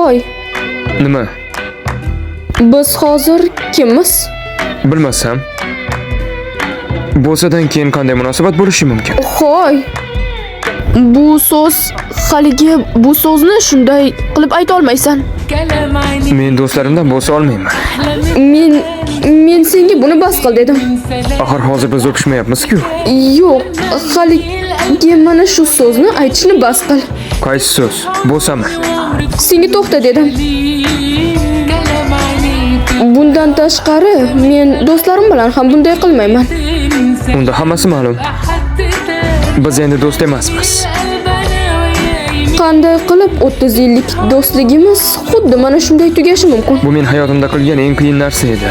Hoy, Nima? biz hozir kimmiz? Bilmasam. Bo'lsadan keyin qanday munosabat bo'lishi mumkin? Hoy. Bu so'zni shunday qilib ayta olmaysan. Men do'stlarimdan bo'lsa olmayman. Men senga buni bas qil dedim. Axir hozir biz o'pishmayapmiz-ku. Yo'q, haliga mana shu so'zni aytishni bas qil. Qaysi so'z? Bo'lsami? Senga to'xta dedim. Bundan tashqari men do'stlarim bilan ham bunday qilmayman. Unda hammasi ma'lum. Biz endi do'st emasmiz. Qanday qilib 30 yillik do'stligimiz xuddi mana shunday tugashi mumkin? Bu men hayotimda qilgan eng qiyin narsa edi.